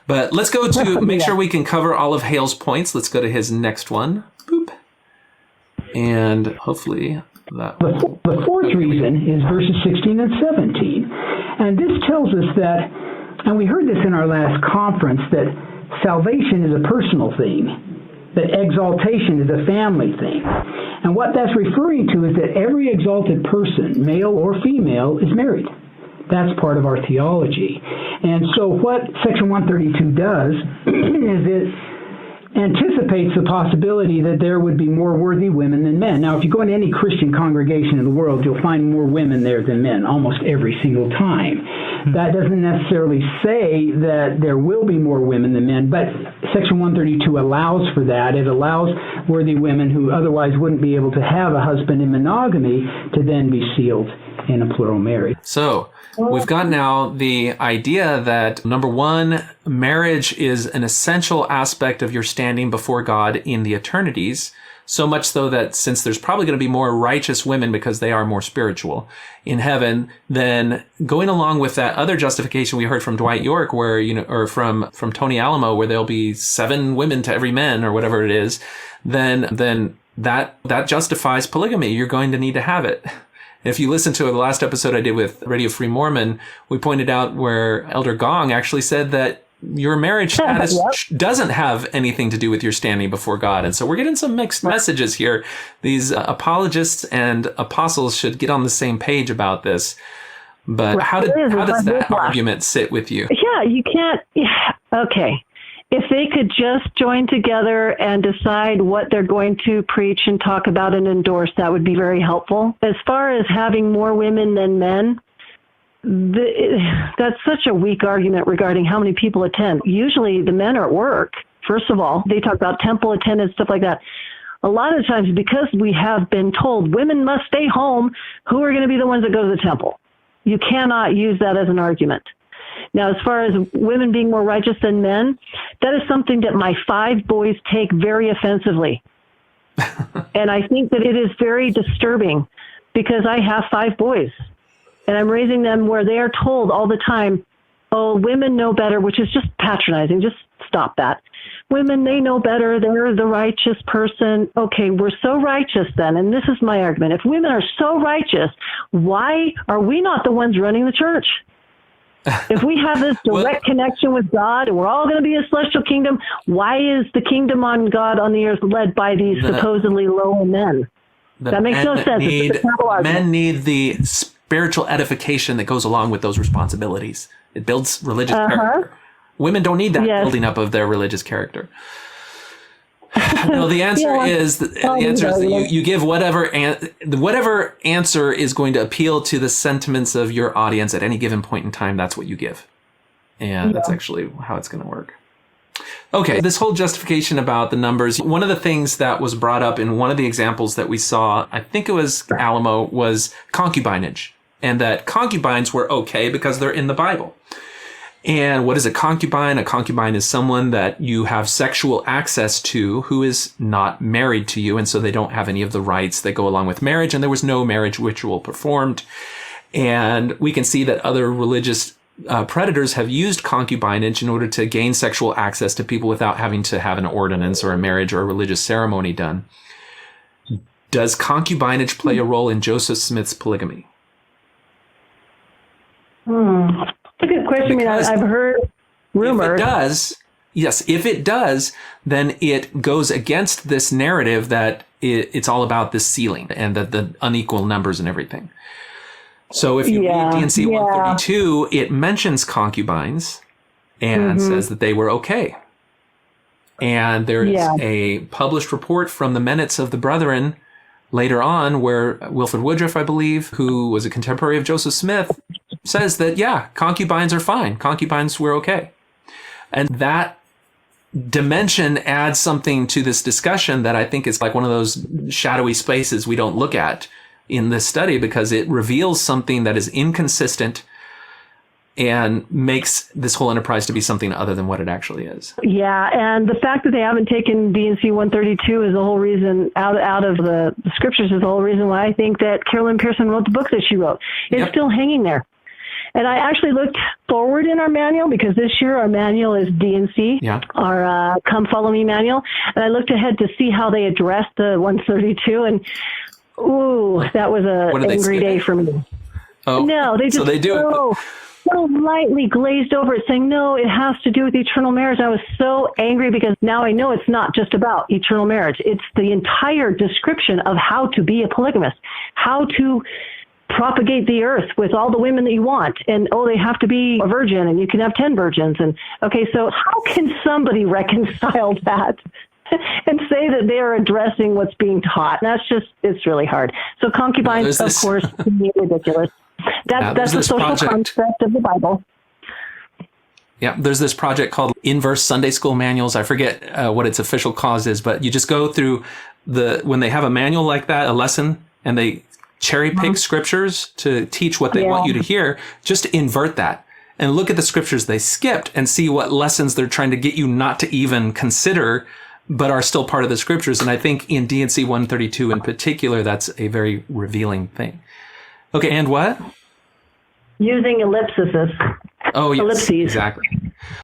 But let's go to make sure we can cover all of Hale's points. Let's go to his next one. Boop. And hopefully that will... The fourth reason is verses 16 and 17. And this tells us that, and we heard this in our last conference, that salvation is a personal thing, that exaltation is a family thing. And what that's referring to is that every exalted person, male or female, is married. That's part of our theology. And so what Section 132 does is it anticipates the possibility that there would be more worthy women than men. Now, if you go into any Christian congregation in the world, you'll find more women there than men almost every single time. That doesn't necessarily say that there will be more women than men, but Section 132 allows for that. It allows worthy women who otherwise wouldn't be able to have a husband in monogamy to then be sealed in a plural marriage. So we've got now the idea that, number one, marriage is an essential aspect of your standing before God in the eternities, so much so that since there's probably going to be more righteous women because they are more spiritual in heaven, then going along with that other justification we heard from Dwight York, where, or from Tony Alamo, where there'll be 7 women to every man or whatever it is, then that justifies polygamy. You're going to need to have it. If you listen to the last episode I did with Radio Free Mormon, we pointed out where Elder Gong actually said that your marriage status doesn't have anything to do with your standing before God. And so we're getting some mixed messages here. These apologists and apostles should get on the same page about this. But how does that argument sit with you? Yeah, you can't. Yeah, okay. If they could just join together and decide what they're going to preach and talk about and endorse, that would be very helpful. As far as having more women than men, that's such a weak argument regarding how many people attend. Usually the men are at work, first of all. They talk about temple attendance, stuff like that. A lot of times, because we have been told women must stay home, who are going to be the ones that go to the temple? You cannot use that as an argument. Now, as far as women being more righteous than men, that is something that my 5 boys take very offensively. And I think that it is very disturbing because I have 5 boys. And I'm raising them where they are told all the time, oh, women know better, which is just patronizing. Just stop that. Women, they know better. They're the righteous person. Okay, we're so righteous then. And this is my argument. If women are so righteous, why are we not the ones running the church? If we have this direct connection with God and we're all going to be a celestial kingdom, why is the kingdom on God on the earth led by these supposedly low men? That makes no sense. Men need the spiritual edification that goes along with those responsibilities. It builds religious character. Women don't need that building up of their religious character. No, the answer is that you give whatever answer is going to appeal to the sentiments of your audience at any given point in time. That's what you give. And that's actually how it's going to work. Okay, this whole justification about the numbers, one of the things that was brought up in one of the examples that we saw, I think it was Alamo, was concubinage. And that concubines were okay because they're in the Bible. And what is a concubine? A concubine is someone that you have sexual access to who is not married to you, and so they don't have any of the rights that go along with marriage, and there was no marriage ritual performed. And we can see that other religious predators have used concubinage in order to gain sexual access to people without having to have an ordinance or a marriage or a religious ceremony done. Does concubinage play a role in Joseph Smith's polygamy? That's a good question. Because I've heard rumors. If it does, then it goes against this narrative that it's all about this ceiling and the unequal numbers and everything. So if you read D&C 132, it mentions concubines and says that they were okay. And there is a published report from the Minutes of the Brethren later on where Wilford Woodruff, I believe, who was a contemporary of Joseph Smith, says that, concubines are fine. Concubines were okay. And that dimension adds something to this discussion that I think is like one of those shadowy spaces we don't look at in this study because it reveals something that is inconsistent and makes this whole enterprise to be something other than what it actually is. Yeah, and the fact that they haven't taken D&C 132 is the whole reason, out of the scriptures, is the whole reason why I think that Carolyn Pearson wrote the book that she wrote. It's still hanging there. And I actually looked forward in our manual because this year our manual is D&C, our Come Follow Me manual. And I looked ahead to see how they addressed the 132. And, ooh, that was an angry day for me. Oh, no, they just so lightly glazed over it, saying, no, it has to do with eternal marriage. I was so angry because now I know it's not just about eternal marriage. It's the entire description of how to be a polygamist, how to propagate the earth with all the women that you want. And, they have to be a virgin and you can have 10 virgins. And, okay, so how can somebody reconcile that and say that they are addressing what's being taught? It's really hard. So concubines, of course, to me, ridiculous. That's the social concept of the Bible. Yeah, there's this project called Inverse Sunday School Manuals. I forget what its official cause is, but you just go through when they have a manual like that, a lesson, and they cherry pick scriptures to teach what they want you to hear, just to invert that and look at the scriptures they skipped and see what lessons they're trying to get you not to even consider, but are still part of the scriptures. And I think in D&C 132 in particular, that's a very revealing thing. Okay, and what? Using ellipses. Oh, yes, ellipses. Exactly.